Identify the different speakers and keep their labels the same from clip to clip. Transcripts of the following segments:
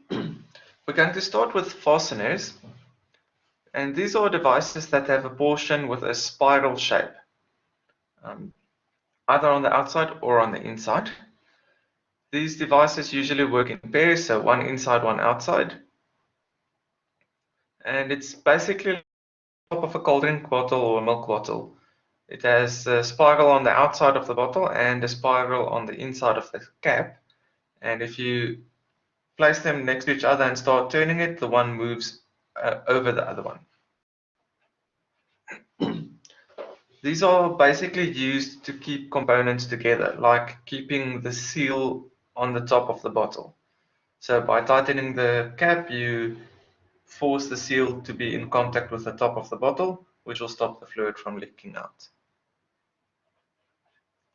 Speaker 1: We're going to start with fasteners, and these are devices that have a portion with a spiral shape, either on the outside or on the inside. These devices usually work in pairs, so one inside, one outside, and it's basically the top of a cold drink bottle or a milk bottle. It has a spiral on the outside of the bottle and a spiral on the inside of the cap, and if you place them next to each other and start turning it, the one moves over the other one. These are basically used to keep components together, like keeping the seal on the top of the bottle. So by tightening the cap, you force the seal to be in contact with the top of the bottle, which will stop the fluid from leaking out.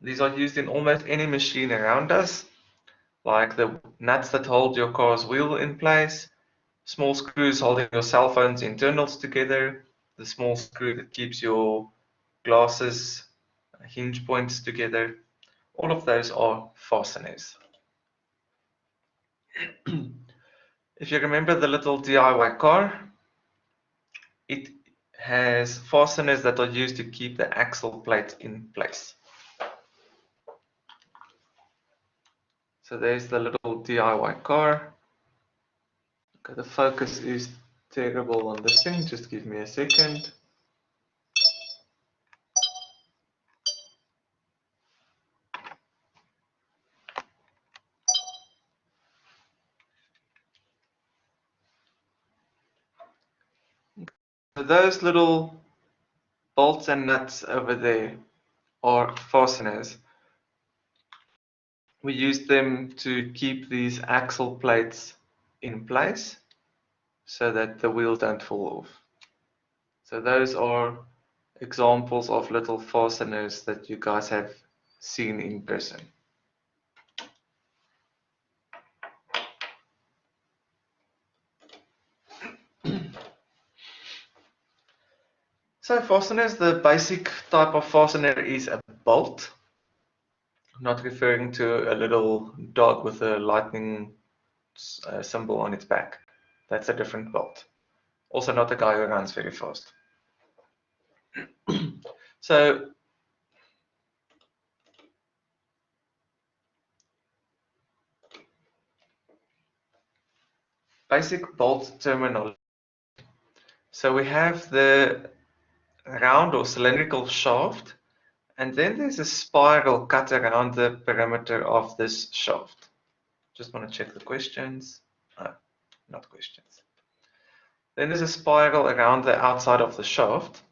Speaker 1: These are used in almost any machine around us, like the nuts that hold your car's wheel in place, small screws holding your cell phone's internals together, the small screw that keeps your glasses hinge points together. All of those are fasteners. If you remember the little DIY car, it has fasteners that are used to keep the axle plate in place. So there's the little DIY car. Okay, the focus is terrible on this thing, just give me a second. So those little bolts and nuts over there are fasteners. We use them to keep these axle plates in place so that the wheels don't fall off. So those are examples of little fasteners that you guys have seen in person. So fasteners, the basic type of fastener is a bolt. I'm not referring to a little dog with a lightning symbol on its back. That's a different bolt. Also not a guy who runs very fast. So basic bolt terminology. So we have the round or cylindrical shaft, and then there's a spiral cut around the perimeter of this shaft. Just want to check the questions. No, not questions. Then there's a spiral around the outside of the shaft.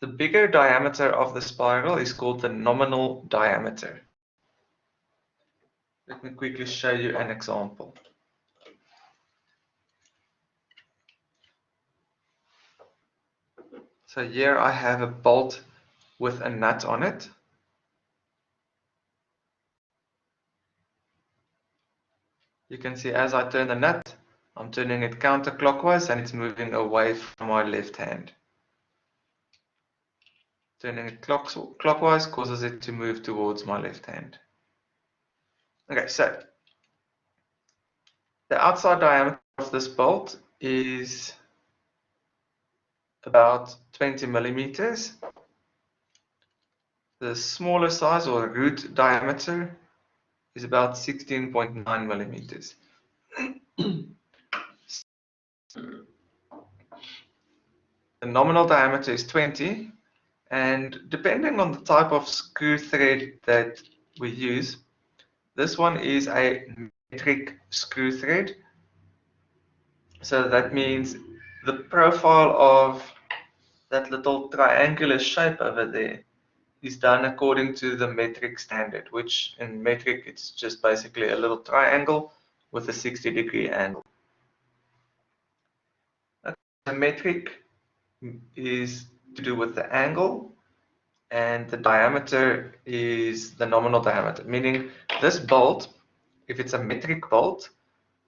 Speaker 1: The bigger diameter of the spiral is called the nominal diameter. Let me quickly show you an example. So here I have a bolt with a nut on it. You can see as I turn the nut, I'm turning it counterclockwise and it's moving away from my left hand. Turning it clockwise causes it to move towards my left hand. Okay, so the outside diameter of this bolt is about 20 millimeters. The smaller size or root diameter is about 16.9 millimeters. The nominal diameter is 20, and depending on the type of screw thread that we use, this one is a metric screw thread. So that means the profile of that little triangular shape over there is done according to the metric standard, which in metric it's just basically a little triangle with a 60-degree angle. The metric is to do with the angle, and the diameter is the nominal diameter, meaning this bolt, if it's a metric bolt,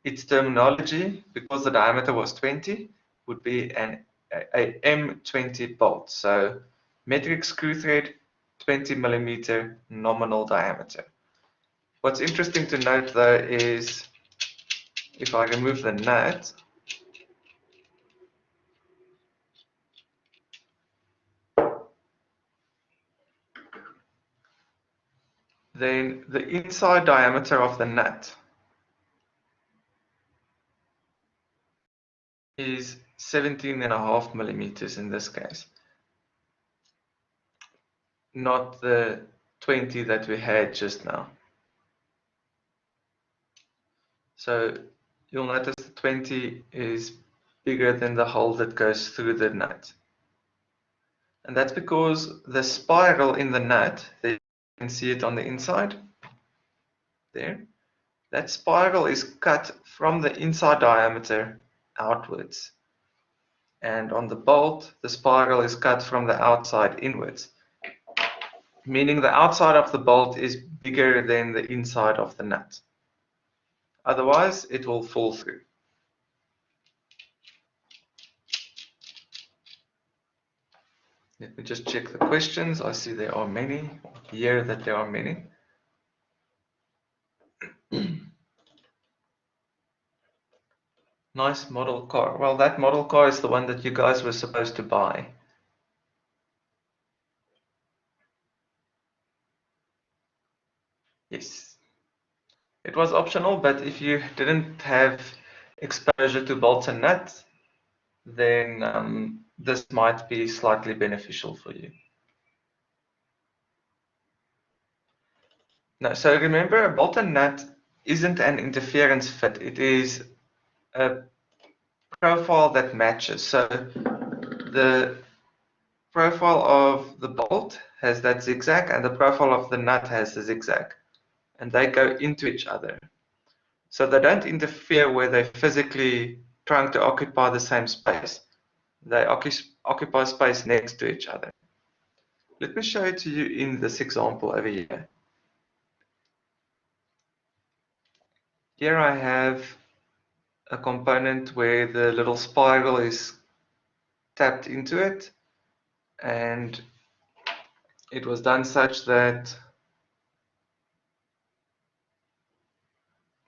Speaker 1: its terminology, because the diameter was 20, would be a M20 bolt. So metric screw thread, 20 millimeter nominal diameter. What's interesting to note though is if I remove the nut, then the inside diameter of the nut is 17.5 millimeters in this case, not the 20 that we had just now. So you'll notice the 20 is bigger than the hole that goes through the nut. And that's because the spiral in the nut, there you can see it on the inside, there. That spiral is cut from the inside diameter outwards. And on the bolt, the spiral is cut from the outside inwards, meaning the outside of the bolt is bigger than the inside of the nut. Otherwise, it will fall through. Let me just check the questions. I see there are many, or hear that there are many. Nice model car. Well, that model car is the one that you guys were supposed to buy. Yes. It was optional, but if you didn't have exposure to bolts and nuts, then this might be slightly beneficial for you. No, so remember, a bolt and nut isn't an interference fit. It is a profile that matches. So the profile of the bolt has that zigzag, and the profile of the nut has the zigzag, and they go into each other. So they don't interfere where they're physically trying to occupy the same space. They occupy space next to each other. Let me show it to you in this example over here. Here I have a component where the little spiral is tapped into it, and it was done such that,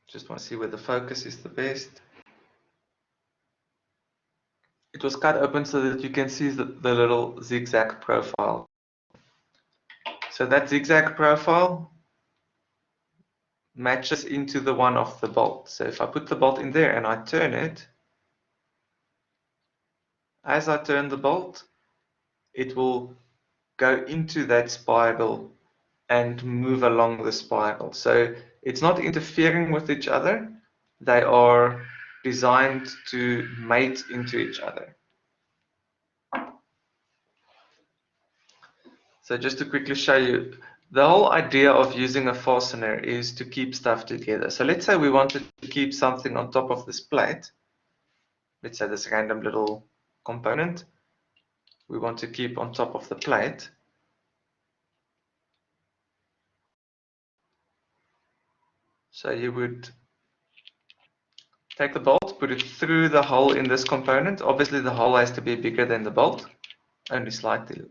Speaker 1: just want to see where the focus is the best. It was cut open so that you can see the little zigzag profile. So that zigzag profile matches into the one of the bolt. So if I put the bolt in there and I turn it, as I turn the bolt, it will go into that spiral and move along the spiral. So it's not interfering with each other. They are designed to mate into each other. So just to quickly show you, the whole idea of using a fastener is to keep stuff together. So let's say we wanted to keep something on top of this plate. Let's say this random little component we want to keep on top of the plate. So you would take the bolt, put it through the hole in this component. Obviously the hole has to be bigger than the bolt, only slightly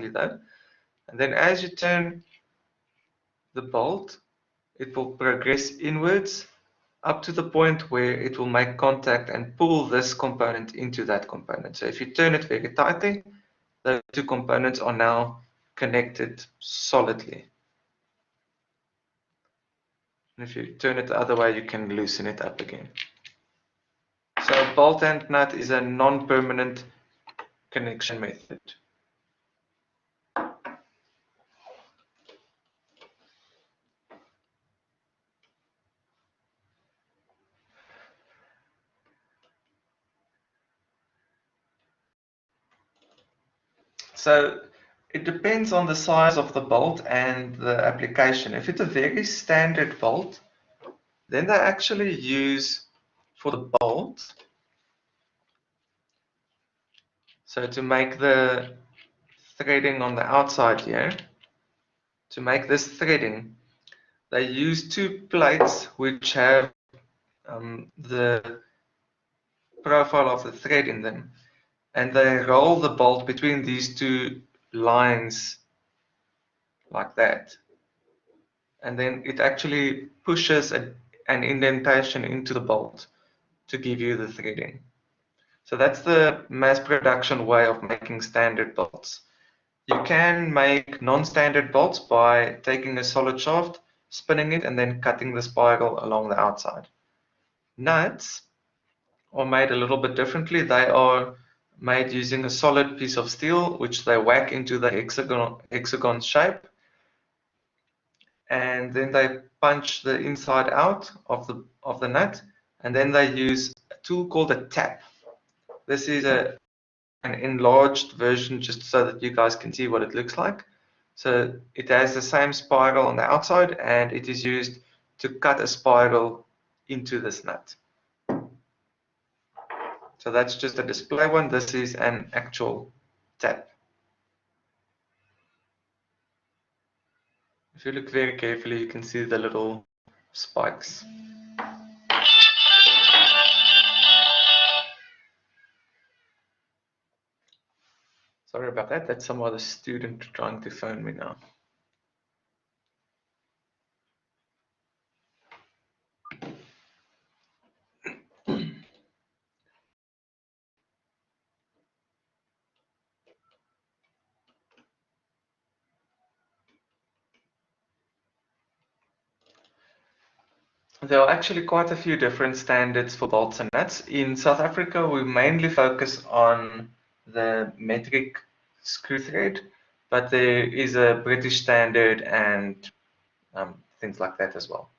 Speaker 1: though. And then as you turn the bolt, it will progress inwards up to the point where it will make contact and pull this component into that component. So if you turn it very tightly, the two components are now connected solidly. And if you turn it the other way, you can loosen it up again. So bolt and nut is a non-permanent connection method. So it depends on the size of the bolt and the application. If it's a very standard bolt, then they actually use for the bolt, so to make the threading on the outside here, to make this threading, they use two plates which have the profile of the thread in them, and they roll the bolt between these two lines like that, and then it actually pushes an indentation into the bolt. to give you the threading. So that's the mass production way of making standard bolts. You can make non-standard bolts by taking a solid shaft, spinning it, and then cutting the spiral along the outside. Nuts are made a little bit differently. They are made using a solid piece of steel, which they whack into the hexagon shape, and then they punch the inside out of the nut, and then they use a tool called a tap. This is an enlarged version just so that you guys can see what it looks like. So it has the same spiral on the outside, and it is used to cut a spiral into this nut. So that's just a display one. This is an actual tap. If you look very carefully, you can see the little spikes. Sorry about that. That's some other student trying to phone me now. There are actually quite a few different standards for bolts and nuts. In South Africa, we mainly focus on the metric screw thread, but there is a British standard and things like that as well.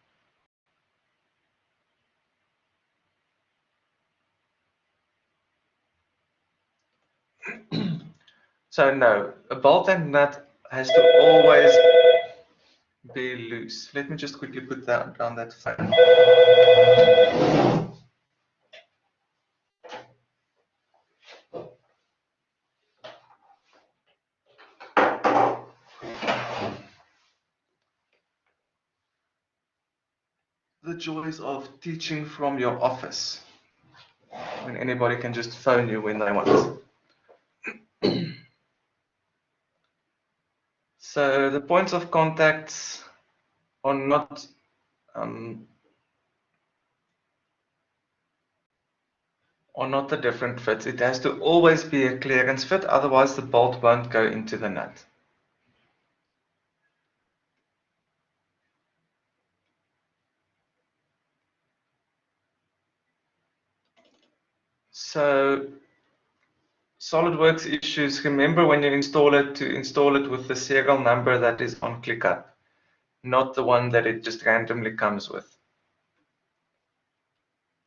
Speaker 1: So no, a bolt and nut has to always be loose. Let me just quickly put that down that phone. The joys of teaching from your office, when anybody can just phone you when they want. So the points of contacts are not the different fits. It has to always be a clearance fit, otherwise the bolt won't go into the nut. So SolidWorks issues, remember when you install it, to install it with the serial number that is on ClickUp, not the one that it just randomly comes with.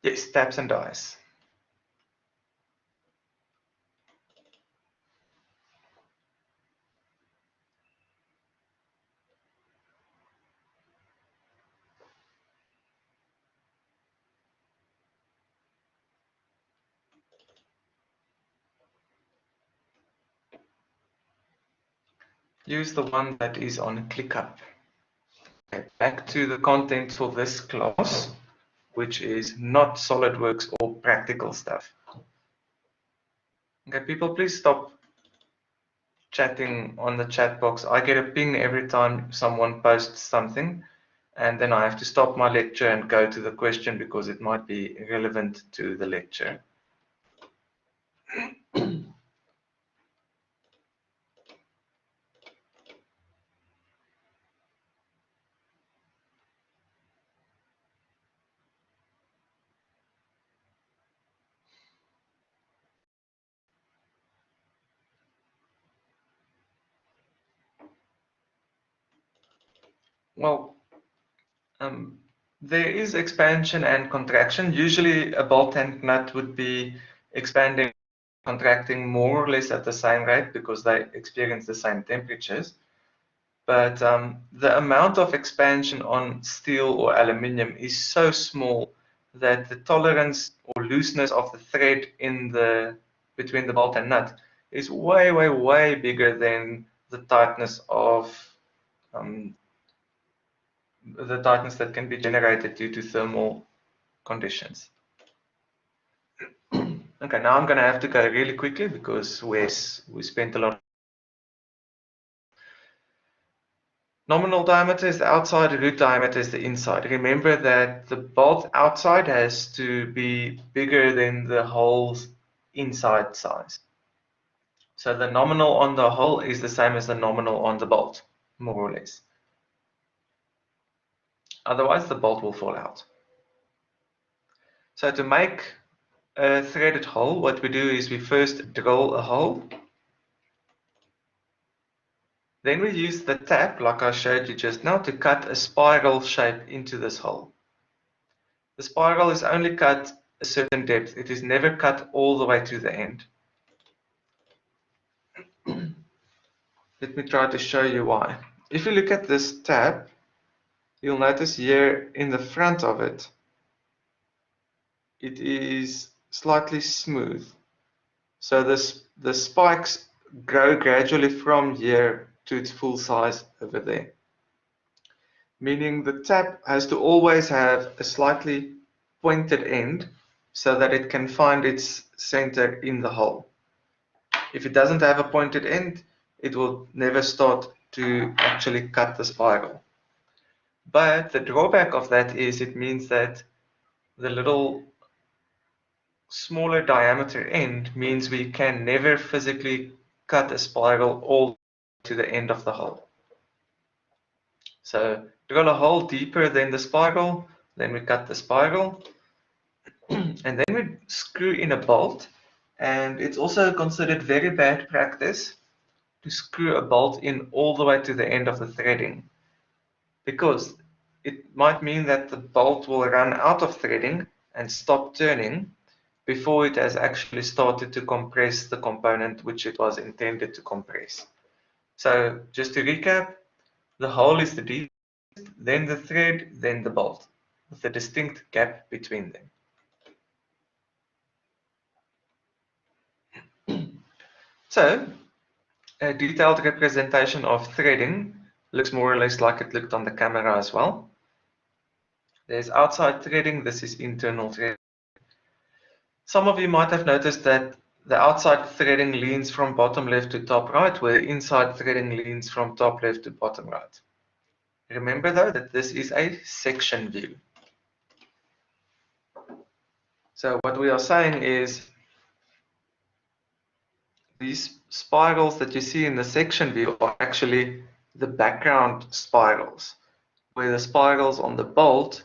Speaker 1: Yes, taps and dies. Use the one that is on ClickUp. Okay, back to the content for this class, which is not SolidWorks or practical stuff. Okay, people, please stop chatting on the chat box. I get a ping every time someone posts something, and then I have to stop my lecture and go to the question because it might be relevant to the lecture. Well, there is expansion and contraction. Usually a bolt and nut would be expanding, contracting more or less at the same rate because they experience the same temperatures. But the amount of expansion on steel or aluminium is so small that the tolerance or looseness of the thread in between the bolt and nut is way, way, way bigger than the tightness that can be generated due to thermal conditions. Okay, now I'm going to have to go really quickly because we spent a lot. Nominal diameter is the outside, root diameter is the inside. Remember that the bolt outside has to be bigger than the hole's inside size. So the nominal on the hole is the same as the nominal on the bolt, more or less. Otherwise, the bolt will fall out. So to make a threaded hole, what we do is we first drill a hole. Then we use the tap, like I showed you just now, to cut a spiral shape into this hole. The spiral is only cut a certain depth. It is never cut all the way to the end. Let me try to show you why. If you look at this tab, you'll notice here in the front of it, it is slightly smooth. So the spikes grow gradually from here to its full size over there. Meaning the tab has to always have a slightly pointed end so that it can find its center in the hole. If it doesn't have a pointed end, it will never start to actually cut the spiral. But the drawback of that is it means that the little smaller diameter end means we can never physically cut a spiral all to the end of the hole. So drill a hole deeper than the spiral, then we cut the spiral, and then we screw in a bolt. And it's also considered very bad practice to screw a bolt in all the way to the end of the threading, because it might mean that the bolt will run out of threading and stop turning before it has actually started to compress the component which it was intended to compress. So just to recap, the hole is the deepest, then the thread, then the bolt, with a distinct gap between them. So a detailed representation of threading looks more or less like it looked on the camera as well. There's outside threading, this is internal threading. Some of you might have noticed that the outside threading leans from bottom left to top right, where the inside threading leans from top left to bottom right. Remember though that this is a section view. So what we are saying is these spirals that you see in the section view are actually the background spirals, where the spirals on the bolt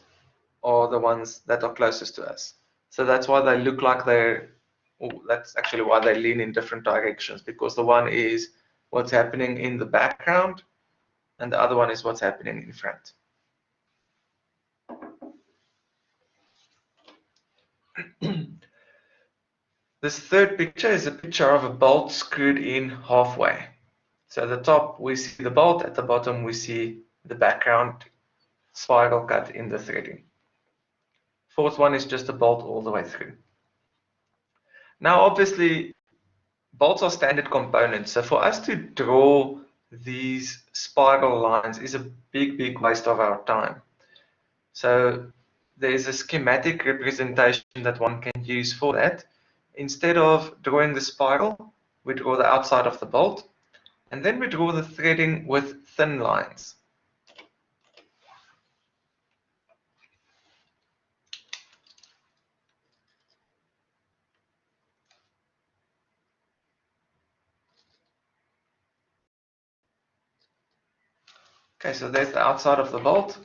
Speaker 1: are the ones that are closest to us. So that's why they look like that's actually why they lean in different directions, because the one is what's happening in the background and the other one is what's happening in front. This third picture is a picture of a bolt screwed in halfway. So at the top we see the bolt, at the bottom we see the background spiral cut in the threading. Fourth one is just a bolt all the way through. Now obviously bolts are standard components, so for us to draw these spiral lines is a big waste of our time. So there's a schematic representation that one can use for that. Instead of drawing the spiral, we draw the outside of the bolt, and then we draw the threading with thin lines. Okay, so there's the outside of the bolt.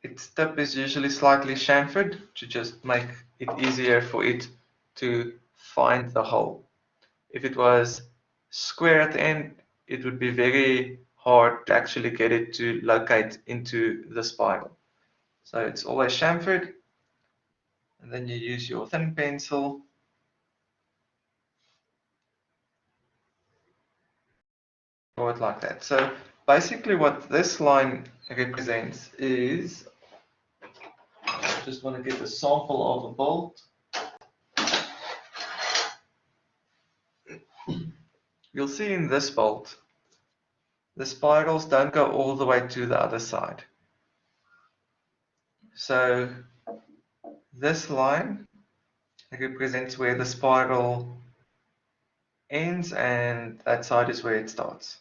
Speaker 1: Its tip is usually slightly chamfered to just make it easier for it to find the hole. If it was square at the end, it would be very hard to actually get it to locate into the spiral. So it's always chamfered, and then you use your thin pencil draw it like that. So basically what this line represents is, I just want to get a sample of a bolt. You'll see in this bolt, the spirals don't go all the way to the other side. So this line represents where the spiral ends, and that side is where it starts.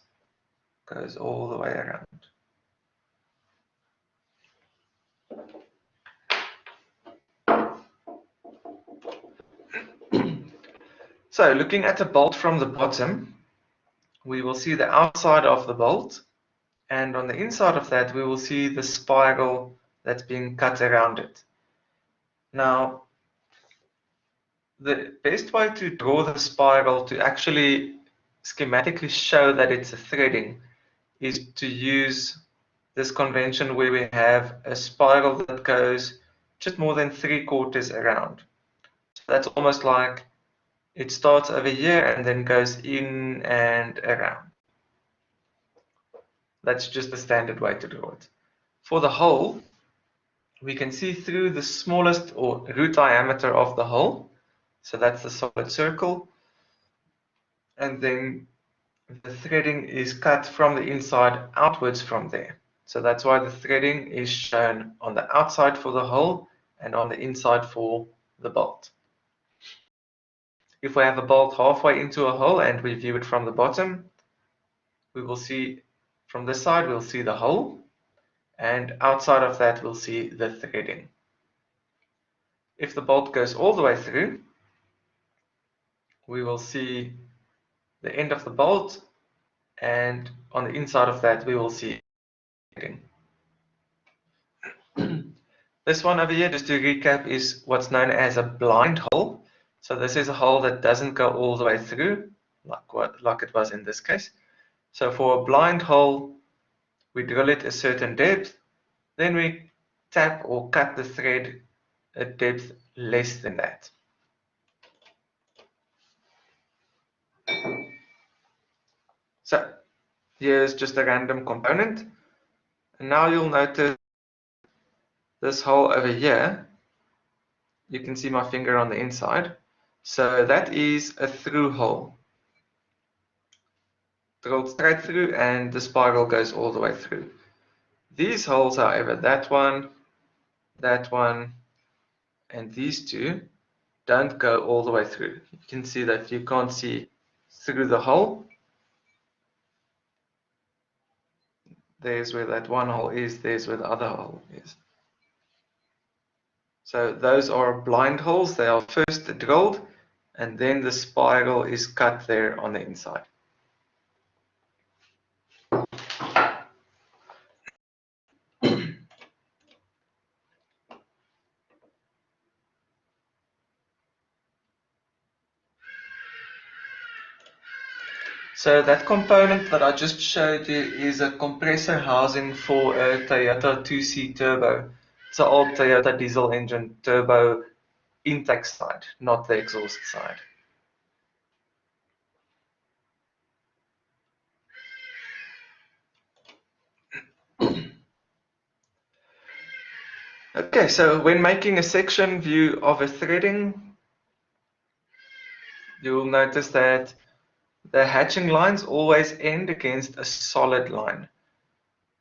Speaker 1: Goes all the way around. So looking at the bolt from the bottom, we will see the outside of the bolt, and on the inside of that we will see the spiral that's being cut around it. Now, the best way to draw the spiral to actually schematically show that it's a threading is to use this convention where we have a spiral that goes just more than 3/4 around. So that's almost like it starts over here and then goes in and around. That's just the standard way to draw it. For the hole, we can see through the smallest or root diameter of the hole. So that's the solid circle. And then the threading is cut from the inside outwards from there. So that's why the threading is shown on the outside for the hole and on the inside for the bolt. If we have a bolt halfway into a hole and we view it from the bottom, we will see from this side we'll see the hole, and outside of that we'll see the threading. If the bolt goes all the way through, we will see the end of the bolt, and on the inside of that we will see threading. This one over here, just to recap, is what's known as a blind hole. So this is a hole that doesn't go all the way through, like it was in this case. So for a blind hole, we drill it a certain depth, then we tap or cut the thread a depth less than that. So here's just a random component, and now you'll notice this hole over here. You can see my finger on the inside. So that is a through hole. Drilled straight through, and the spiral goes all the way through. These holes, however, that one, and these two, don't go all the way through. You can see that you can't see through the hole. There's where that one hole is, there's where the other hole is. So those are blind holes. They are first drilled, and then the spiral is cut there on the inside. So that component that I just showed you is a compressor housing for a Toyota 2C turbo. It's an old Toyota diesel engine turbo intake side, not the exhaust side. Okay, so when making a section view of a threading, you'll notice that the hatching lines always end against a solid line.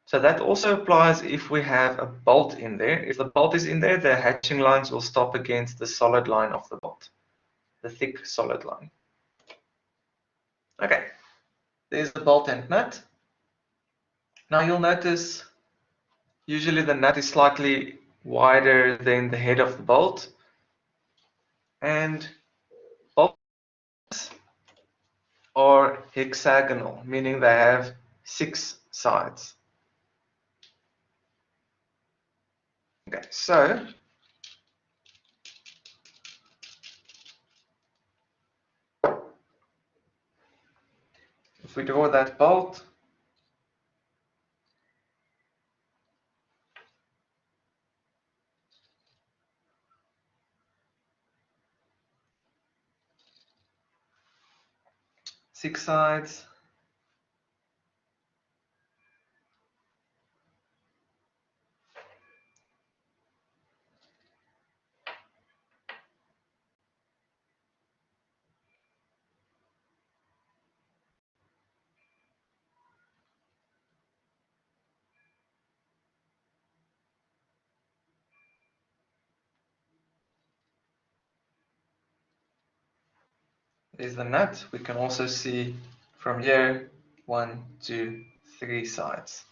Speaker 1: So that also applies if we have a bolt in there. If the bolt is in there, the hatching lines will stop against the solid line of the bolt, the thick solid line. Okay, there's the bolt and nut. Now you'll notice usually the nut is slightly wider than the head of the bolt, and bolts are hexagonal, meaning they have 6 sides. Okay, so if we draw that bolt, six sides, there's the nut. We can also see from here 1, 2, 3 sides.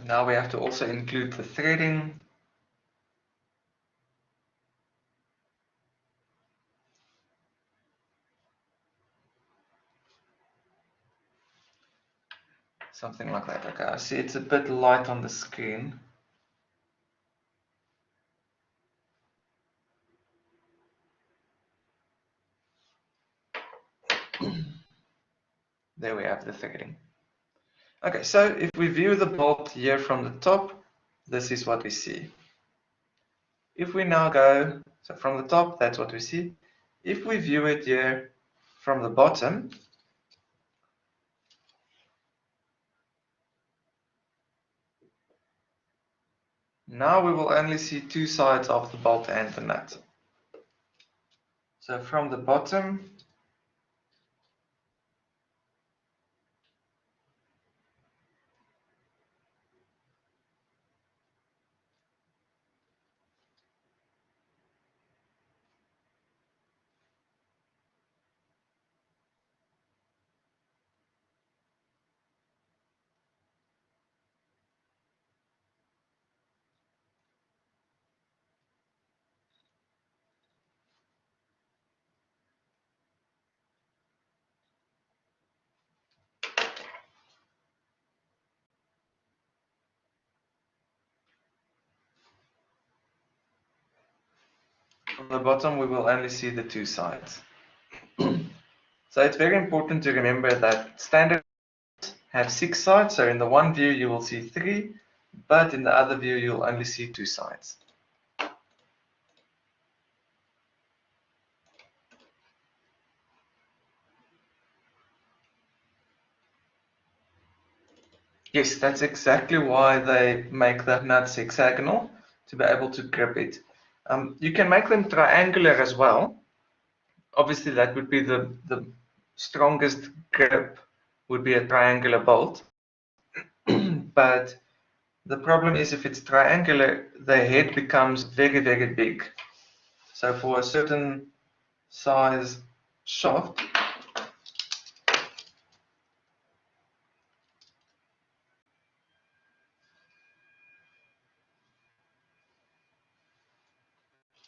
Speaker 1: Now we have to also include the threading. Something like that. Okay, I see it's a bit light on the screen. There we have the threading. Okay, so if we view the bolt here from the top, this is what we see. If we now go, so from the top, that's what we see. If we view it here from the bottom, now we will only see two sides of the bolt and the nut. So from the bottom, we will only see the two sides. So it's very important to remember that standard have 6 sides, so in the one view you will see 3, but in the other view you'll only see 2 sides. Yes, that's exactly why they make the nuts hexagonal, to be able to grip it. You can make them triangular as well. Obviously that would be the strongest grip, would be a triangular bolt. But the problem is if it's triangular, the head becomes very, very big. So for a certain size shaft,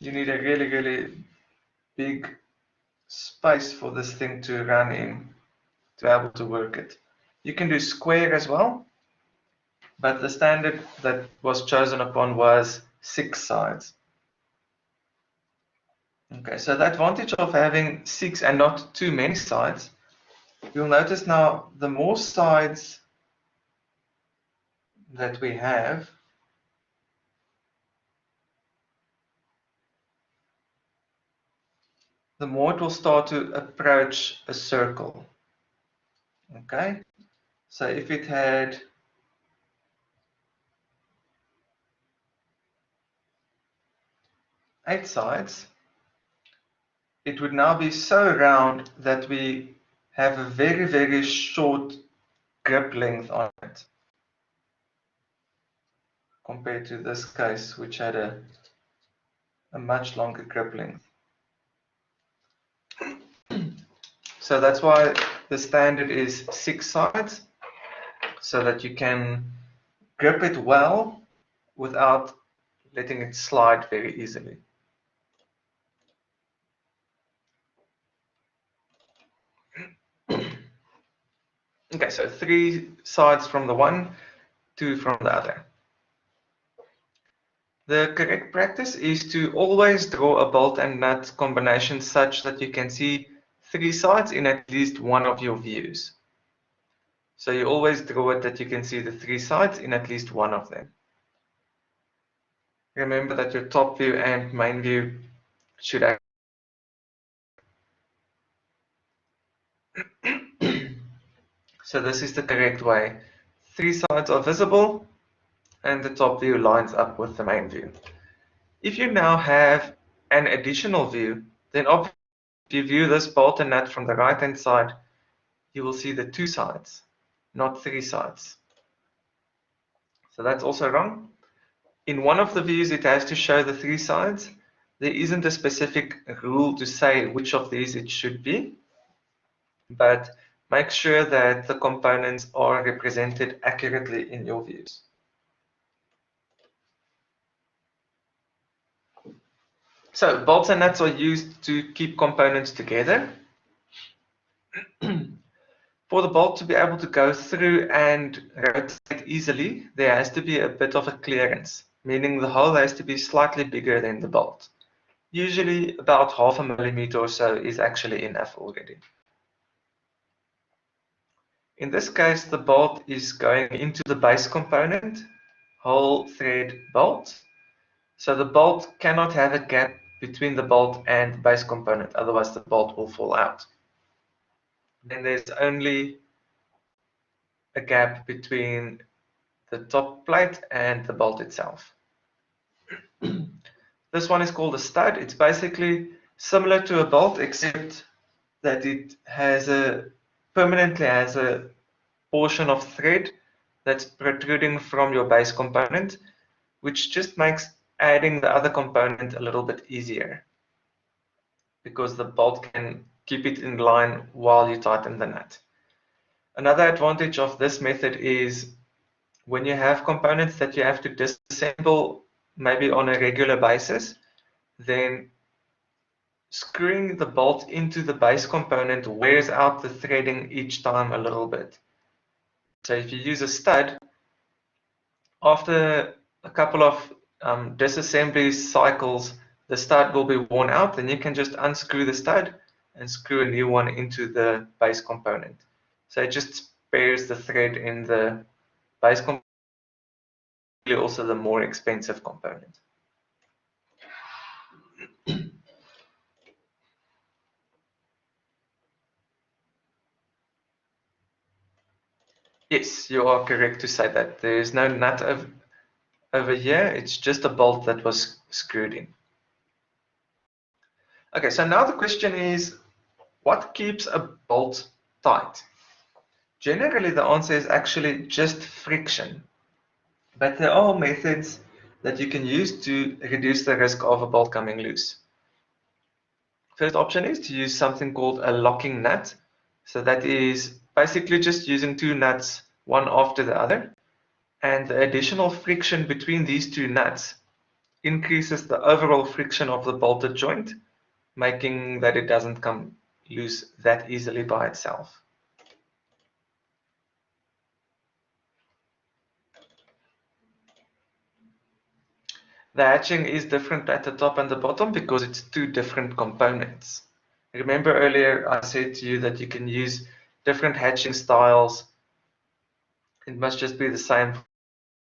Speaker 1: you need a really, really big space for this thing to run in, to be able to work it. You can do square as well, but the standard that was chosen upon was 6 sides. Okay, so the advantage of having 6 and not too many sides, you'll notice now the more sides that we have, the more it will start to approach a circle. Okay, so if it had 8 sides, it would now be so round that we have a very, very short grip length on it compared to this case, which had a much longer grip length. So that's why the standard is 6 sides, so that you can grip it well without letting it slide very easily. Okay, so 3 sides from the one, 2 from the other. The correct practice is to always draw a bolt and nut combination such that you can see 3 sides in at least one of your views. So you always draw it that you can see the 3 sides in at least one of them. Remember that your top view and main view should act. So this is the correct way. 3 sides are visible and the top view lines up with the main view. If you now have an additional view, then obviously if you view this bolt and nut from the right hand side, you will see the 2 sides, not 3 sides. So that's also wrong. In one of the views it has to show the 3 sides. There isn't a specific rule to say which of these it should be, but make sure that the components are represented accurately in your views. So bolts and nuts are used to keep components together. For the bolt to be able to go through and rotate easily, there has to be a bit of a clearance, meaning the hole has to be slightly bigger than the bolt. Usually about 0.5 millimeter or so is actually enough already. In this case, the bolt is going into the base component, hole thread bolt. So the bolt cannot have a gap between the bolt and the base component, otherwise the bolt will fall out. Then there's only a gap between the top plate and the bolt itself. This one is called a stud. It's basically similar to a bolt, except that it permanently has a portion of thread that's protruding from your base component, which just makes adding the other component a little bit easier, because the bolt can keep it in line while you tighten the nut. Another advantage of this method is when you have components that you have to disassemble maybe on a regular basis, then screwing the bolt into the base component wears out the threading each time a little bit. So if you use a stud, after a couple of disassembly cycles, the stud will be worn out, and you can just unscrew the stud and screw a new one into the base component. So it just spares the thread in the base component, also the more expensive component. Yes, you are correct to say that. There is no nut over here, it's just a bolt that was screwed in. Okay, so now the question is, what keeps a bolt tight? Generally, the answer is actually just friction. But there are methods that you can use to reduce the risk of a bolt coming loose. First option is to use something called a locking nut. So that is basically just using two nuts, one after the other. And the additional friction between these two nuts increases the overall friction of the bolted joint, making that it doesn't come loose that easily by itself. The hatching is different at the top and the bottom because it's two different components. Remember earlier I said to you that you can use different hatching styles. It must just be the same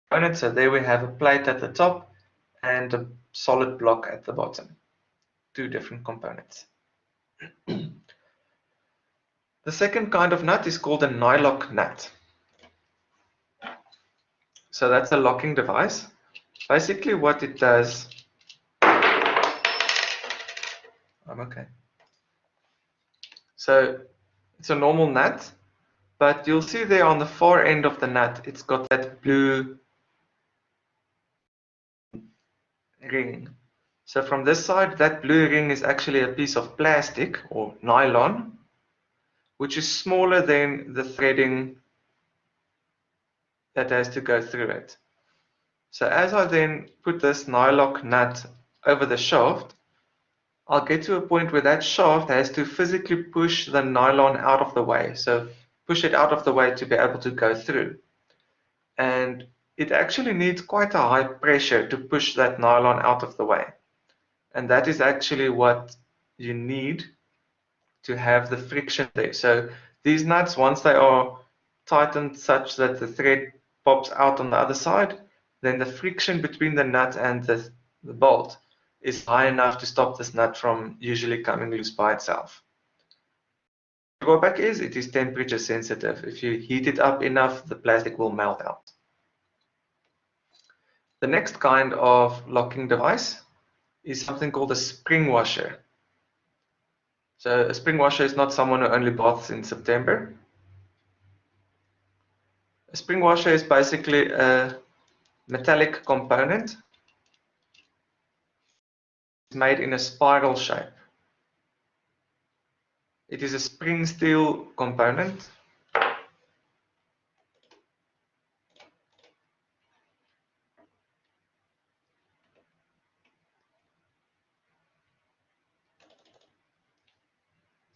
Speaker 1: component. So there we have a plate at the top and a solid block at the bottom. Two different components. The second kind of nut is called a nylock nut. So that's a locking device. Basically what it does, I'm okay. So it's a normal nut, but you'll see there on the far end of the nut, it's got that blue ring. So from this side, that blue ring is actually a piece of plastic or nylon, which is smaller than the threading that has to go through it. So as I then put this nylock nut over the shaft, I'll get to a point where that shaft has to physically push the nylon out of the way. So push it out of the way to be able to go through. And it actually needs quite a high pressure to push that nylon out of the way. And that is actually what you need to have the friction there. So these nuts, once they are tightened such that the thread pops out on the other side, then the friction between the nut and the bolt is high enough to stop this nut from usually coming loose by itself. The drawback is it is temperature sensitive. If you heat it up enough, the plastic will melt out. The next kind of locking device is something called a spring washer. So a spring washer is not someone who only baths in September. A spring washer is basically a metallic component. It's made in a spiral shape. It is a spring steel component.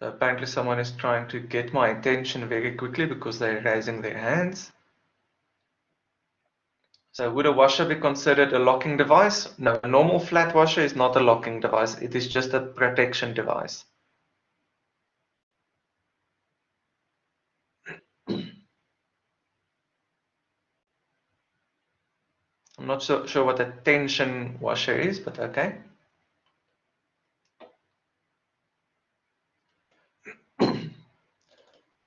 Speaker 1: So apparently someone is trying to get my attention very quickly because they're raising their hands. So would a washer be considered a locking device? No, a normal flat washer is not a locking device. It is just a protection device. I'm not sure what a tension washer is, but okay.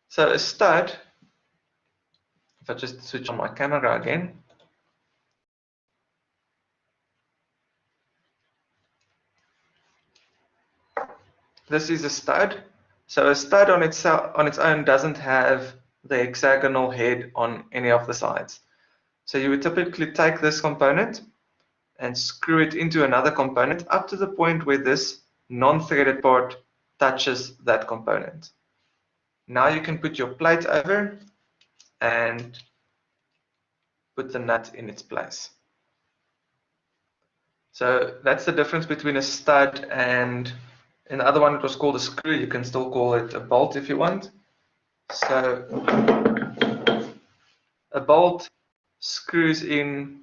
Speaker 1: So a stud, if I just switch on my camera again, this is a stud. So a stud on its own doesn't have the hexagonal head on any of the sides. So you would typically take this component and screw it into another component up to the point where this non-threaded part touches that component. Now you can put your plate over and put the nut in its place. So that's the difference between a stud and in the other one it was called a screw. You can still call it a bolt if you want. So a bolt screws in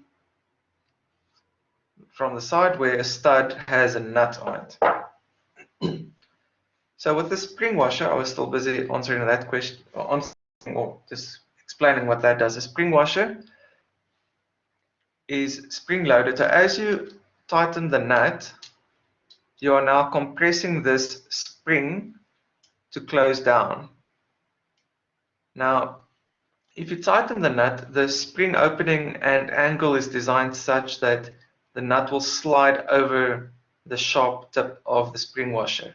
Speaker 1: from the side where a stud has a nut on it. So with the spring washer, I was still busy answering that question, or just explaining what that does. A spring washer is spring loaded. So as you tighten the nut, you are now compressing this spring to close down. Now, if you tighten the nut, the spring opening and angle is designed such that the nut will slide over the sharp tip of the spring washer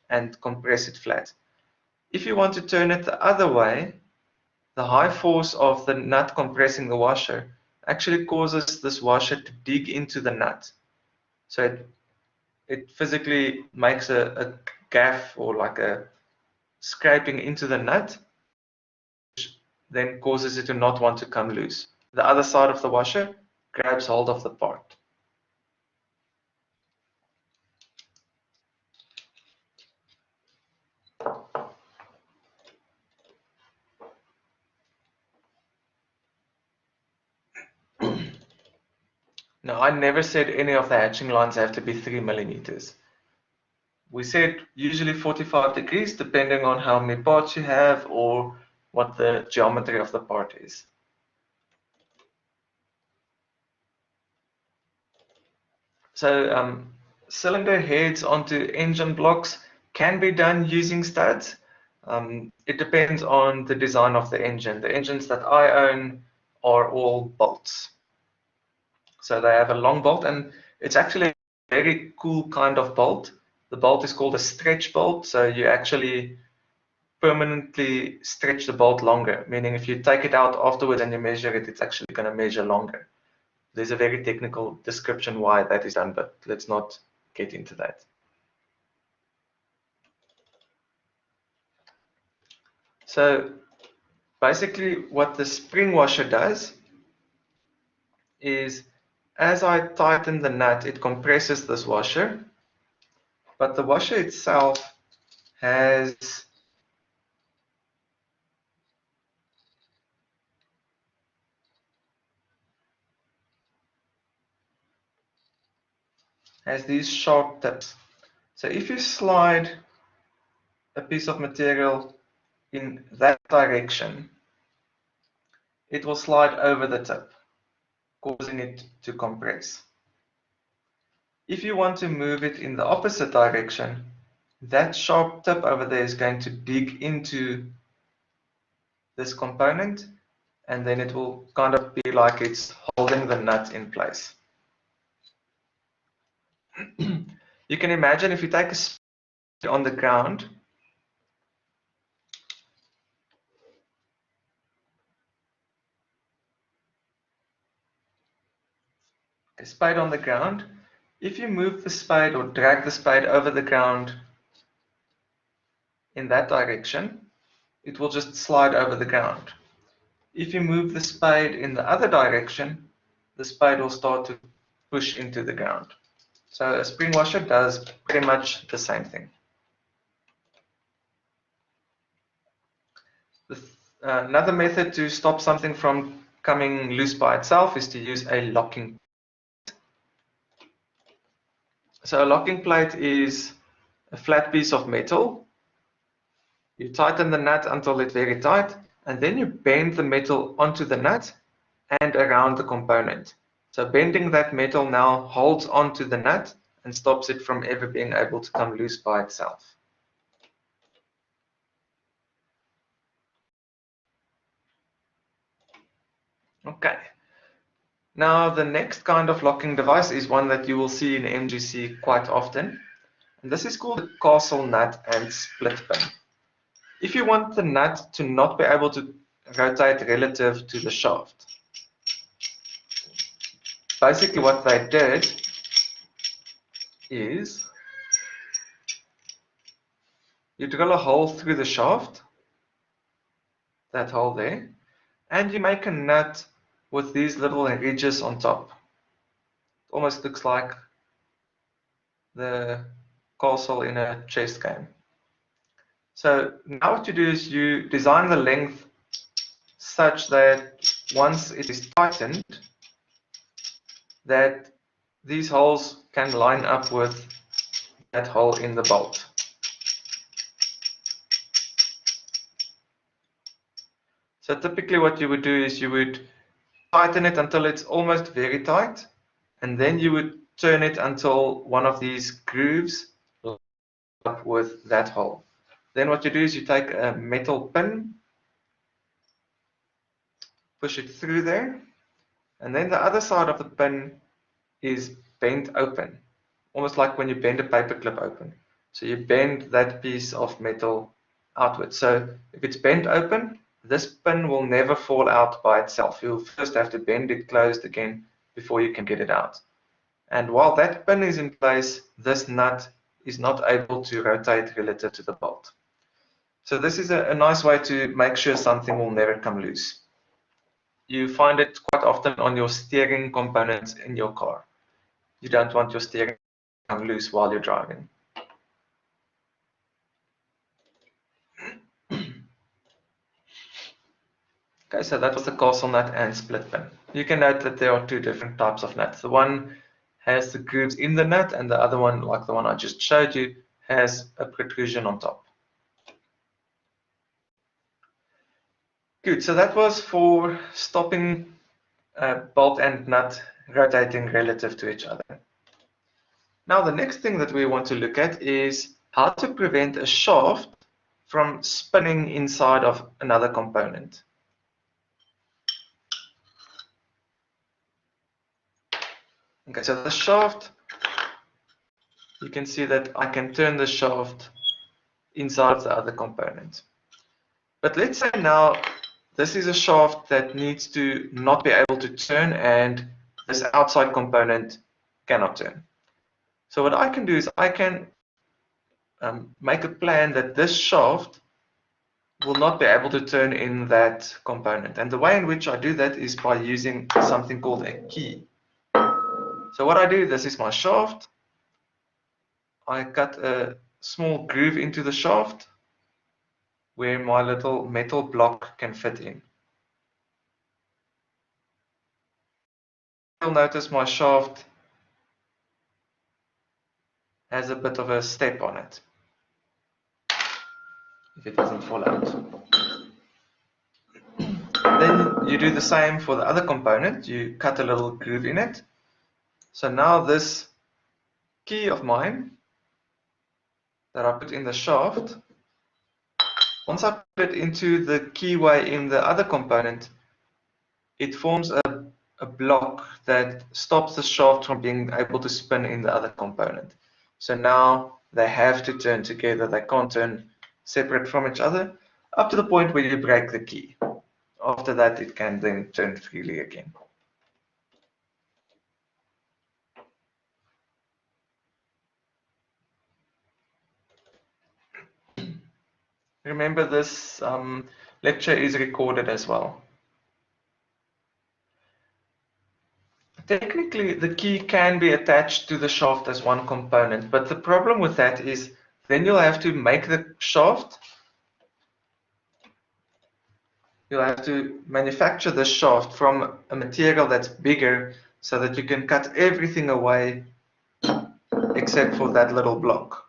Speaker 1: and compress it flat. If you want to turn it the other way, the high force of the nut compressing the washer actually causes this washer to dig into the nut. So it physically makes a gaff or like a scraping into the nut, which then causes it to not want to come loose. The other side of the washer grabs hold of the part. Now, I never said any of the hatching lines have to be 3 millimeters. We said usually 45 degrees depending on how many parts you have or what the geometry of the part is. So cylinder heads onto engine blocks can be done using studs. It depends on the design of the engine. The engines that I own are all bolts. So they have a long bolt, and it's actually a very cool kind of bolt. The bolt is called a stretch bolt, so you actually permanently stretch the bolt longer, meaning if you take it out afterwards and you measure it, it's actually going to measure longer. There's a very technical description why that is done, but let's not get into that. So basically what the spring washer does is as I tighten the nut, it compresses this washer, but the washer itself has these sharp tips. So if you slide a piece of material in that direction, it will slide over the tip, causing it to compress. If you want to move it in the opposite direction, that sharp tip over there is going to dig into this component, and then it will kind of be like it's holding the nut in place. You can imagine if you take a spade on the ground, if you move the spade or drag the spade over the ground in that direction, it will just slide over the ground. If you move the spade in the other direction, the spade will start to push into the ground. So a spring washer does pretty much the same thing. Another method to stop something from coming loose by itself is to use a locking. So a locking plate is a flat piece of metal. You tighten the nut until it's very tight, and then you bend the metal onto the nut and around the component. So bending that metal now holds onto the nut and stops it from ever being able to come loose by itself. Okay. Now the next kind of locking device is one that you will see in MGC quite often, and this is called the castle nut and split pin. If you want the nut to not be able to rotate relative to the shaft, basically what they did is you drill a hole through the shaft, that hole there, and you make a nut with these little ridges on top. It almost looks like the castle in a chess game. So now what you do is you design the length such that once it is tightened, that these holes can line up with that hole in the bolt. So typically what you would do is you would tighten it until it's almost very tight, and then you would turn it until one of these grooves lines up with that hole. Then what you do is you take a metal pin, push it through there, and then the other side of the pin is bent open, almost like when you bend a paper clip open. So you bend that piece of metal outwards. So if it's bent open, this pin will never fall out by itself. You'll first have to bend it closed again before you can get it out. And while that pin is in place, this nut is not able to rotate relative to the bolt. So this is a nice way to make sure something will never come loose. You find it quite often on your steering components in your car. You don't want your steering to come loose while you're driving. Okay, so that was the castle nut and split pin. You can note that there are two different types of nuts. The one has the grooves in the nut, and the other one, like the one I just showed you, has a protrusion on top. Good, so that was for stopping bolt and nut rotating relative to each other. Now the next thing that we want to look at is how to prevent a shaft from spinning inside of another component. Okay, so the shaft, you can see that I can turn the shaft inside of the other component. But let's say now this is a shaft that needs to not be able to turn, and this outside component cannot turn. So what I can do is I can make a plan that this shaft will not be able to turn in that component. And the way in which I do that is by using something called a key. So what I do, this is my shaft. I cut a small groove into the shaft where my little metal block can fit in. You'll notice my shaft has a bit of a step on it, if it doesn't fall out. Then you do the same for the other component. You cut a little groove in it. So now this key of mine that I put in the shaft, once I put it into the keyway in the other component, it forms a block that stops the shaft from being able to spin in the other component. So now they have to turn together. They can't turn separate from each other up to the point where you break the key. After that, it can then turn freely again. Remember, this lecture is recorded as well. Technically, the key can be attached to the shaft as one component, but the problem with that is then you'll have to make the shaft you'll have to manufacture the shaft from a material that's bigger so that you can cut everything away except for that little block,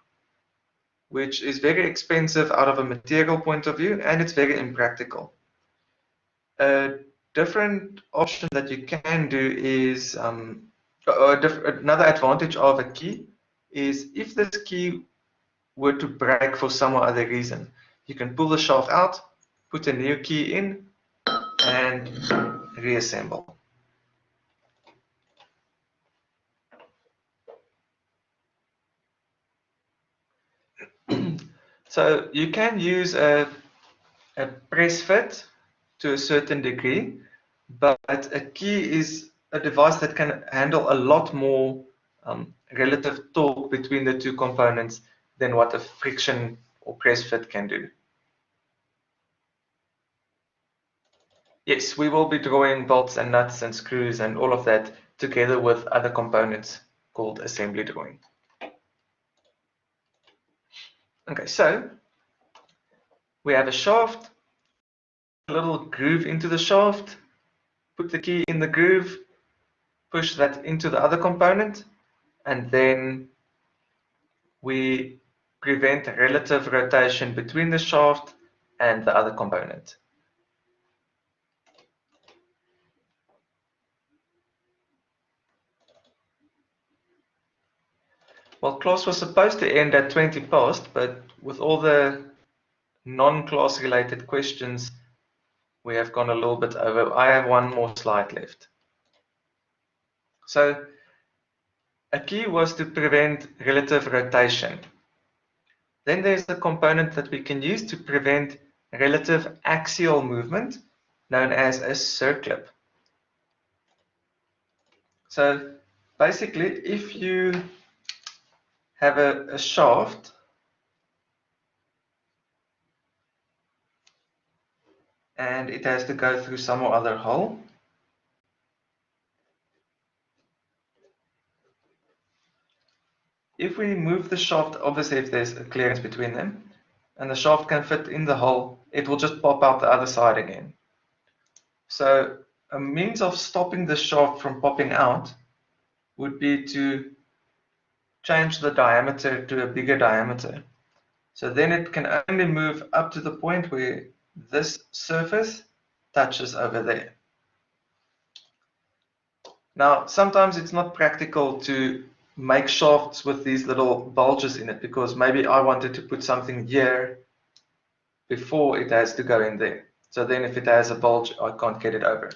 Speaker 1: which is very expensive out of a material point of view, and it's very impractical. A different option that you can do is another advantage of a key is if this key were to break for some or other reason, you can pull the shaft out, put a new key in, and reassemble. So you can use a press fit to a certain degree, but a key is a device that can handle a lot more relative torque between the two components than what a friction or press fit can do. Yes, we will be drawing bolts and nuts and screws and all of that together with other components called assembly drawing. Okay, so we have a shaft, a little groove into the shaft, put the key in the groove, push that into the other component, and then we prevent relative rotation between the shaft and the other component. Well, class was supposed to end at 20 past, but with all the non-class related questions, we have gone a little bit over. I have one more slide left. So a key was to prevent relative rotation. Then there's a component that we can use to prevent relative axial movement, known as a circlip. So basically, if you have a shaft and it has to go through some or other hole, if we move the shaft, obviously if there's a clearance between them, and the shaft can fit in the hole, it will just pop out the other side again. So a means of stopping the shaft from popping out would be to change the diameter to a bigger diameter. So then it can only move up to the point where this surface touches over there. Now, sometimes it's not practical to make shafts with these little bulges in it because maybe I wanted to put something here before it has to go in there. So then if it has a bulge, I can't get it over.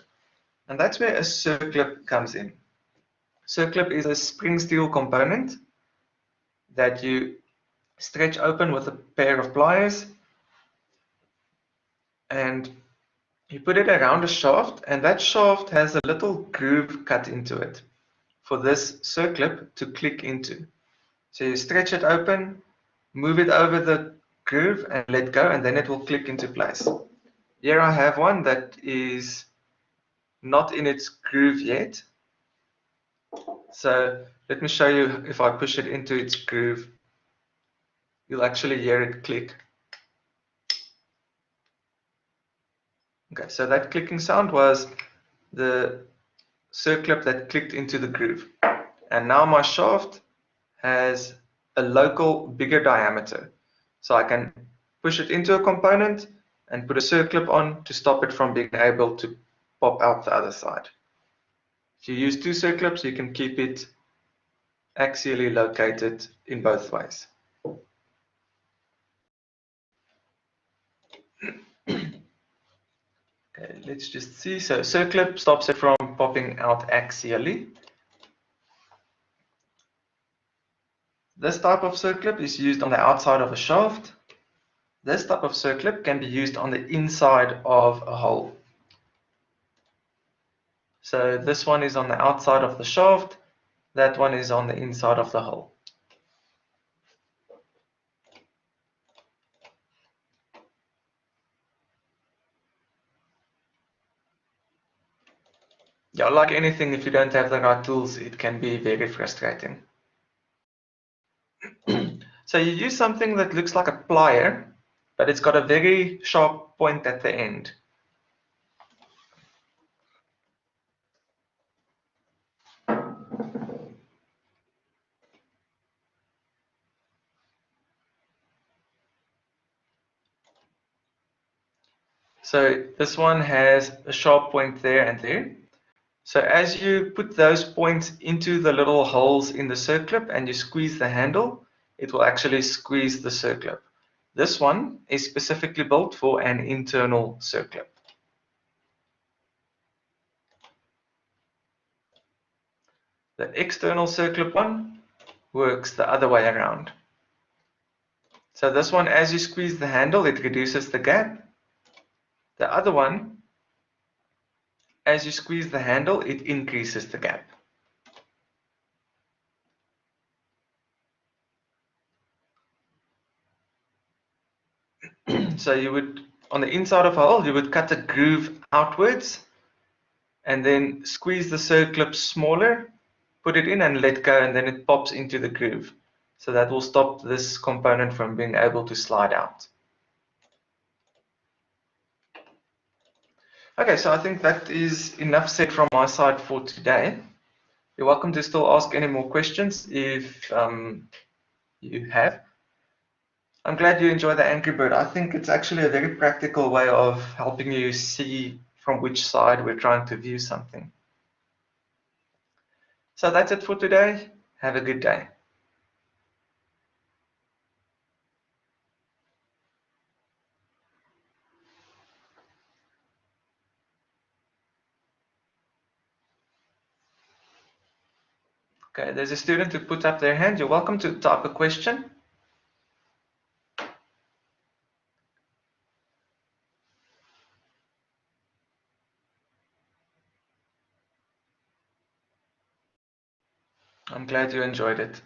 Speaker 1: And that's where a circlip comes in. Circlip is a spring steel component that you stretch open with a pair of pliers and you put it around a shaft, and that shaft has a little groove cut into it for this circlip to click into. So you stretch it open, move it over the groove and let go, and then it will click into place. Here I have one that is not in its groove yet. So let me show you. If I push it into its groove, you'll actually hear it click. Okay, so that clicking sound was the circlip that clicked into the groove. And now my shaft has a local bigger diameter. So I can push it into a component and put a circlip on to stop it from being able to pop out the other side. If you use two circlips, you can keep it axially located in both ways. Okay, let's just see. So circlip stops it from popping out axially. This type of circlip is used on the outside of a shaft. This type of circlip can be used on the inside of a hole. So this one is on the outside of the shaft, that one is on the inside of the hole. Yeah, like anything, if you don't have the right tools, it can be very frustrating. So you use something that looks like a plier, but it's got a very sharp point at the end. So this one has a sharp point there and there. So as you put those points into the little holes in the circlip and you squeeze the handle, it will actually squeeze the circlip. This one is specifically built for an internal circlip. The external circlip one works the other way around. So this one, as you squeeze the handle, it reduces the gap. The other one, as you squeeze the handle, it increases the gap. So you would, on the inside of a hole, you would cut a groove outwards and then squeeze the circlip smaller, put it in and let go, and then it pops into the groove. So that will stop this component from being able to slide out. Okay, so I think that is enough said from my side for today. You're welcome to still ask any more questions if you have. I'm glad you enjoy the Angry Bird. I think it's actually a very practical way of helping you see from which side we're trying to view something. So that's it for today. Have a good day. Okay, there's a student who put up their hand. You're welcome to type a question. I'm glad you enjoyed it.